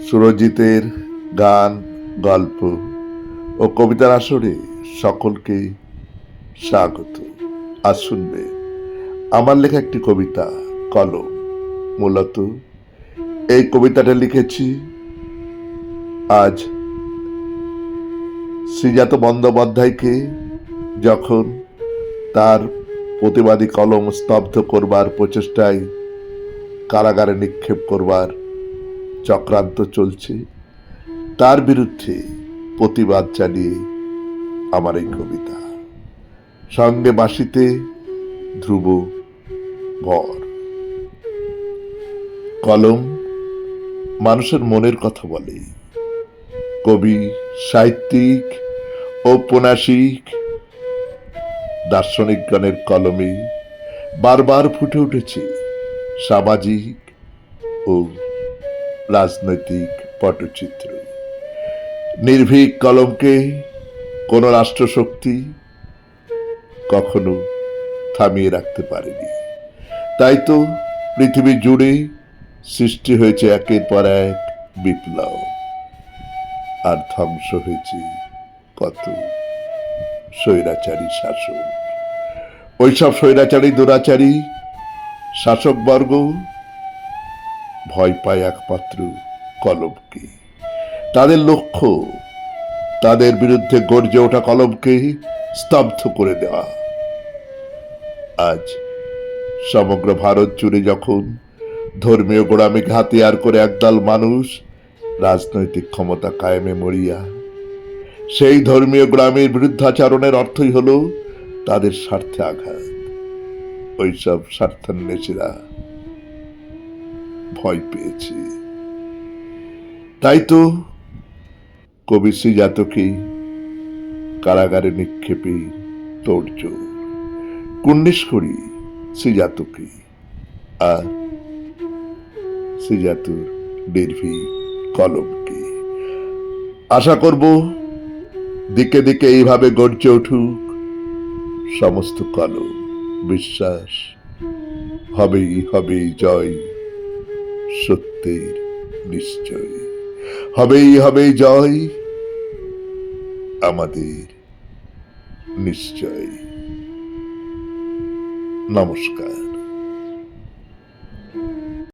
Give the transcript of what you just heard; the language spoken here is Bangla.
সুরজিতের গান, গল্প ও কবিতার আসরে সকলকে স্বাগত। আজ শুনবে আমার লেখা একটি কবিতা, কলম। মূলত এই কবিতাটা লিখেছি আজ শ্রীজাত বন্দ্যোপাধ্যায়কে যখন তার প্রতিবাদী কলম স্তব্ধ করবার প্রচেষ্টায় কারাগারে নিক্ষেপ করবার চক্রান্ত চলছে, তার বিরুদ্ধে প্রতিবাদ জানিয়ে আমার এই কবিতা। সঙ্গে বাঁশিতে ধ্রুব ভর। কলম মানুষের মনের কথা বলে। কবি, সাহিত্যিক, ঔপন্যাসিক, দার্শনিকগণের কলমে বারবার ফুটে উঠেছে সামাজিক ও রাজনৈতিক পটচিত্র। নির্ভীক কলমকে কোন রাষ্ট্রশক্তি কখনো থামিয়ে রাখতে পারেনি। তাই তো পৃথিবী জুড়ে সৃষ্টি হয়েছে একের পর এক বিপ্লব, আর ধ্বংস হয়েছে কত স্বৈরাচারী শাসক। ওইসব স্বৈরাচারী দুরাচারী শাসকবর্গ ভয় পায় একমাত্র কলমকে। তাদের লক্ষ্য তাদের বিরুদ্ধে গর্জে ওঠা কলমকে স্তব্ধ করে দেওয়া। আজ সমগ্র ভারত জুড়ে যখন ধর্মীয় গোড়ামিকে হাতিয়ার করে একদল মানুষ রাজনৈতিক ক্ষমতা কায়েমে মরিয়া, সেই ধর্মীয় গোড়ামির বিরুদ্ধাচরণের অর্থই হলো তাদের স্বার্থে আঘাত। ওইসব স্বার্থান্বেষীরা ভয় পেয়েছে। তাই তো কবি শ্রীজাতকে কারাগারে নিক্ষেপে তোড়জোড়। কুর্নিশ করি শ্রীজাতকে আর শ্রীজাতর নির্ভীক কলমকে। আশা করব দিকে দিকে এইভাবে গর্জে উঠুক সমস্ত কলম। বিশ্বাস হবেই হবেই জয়, সত্যের নিশ্চয় হবেই হবেই জয়, আমাদের নিশ্চয়। নমস্কার।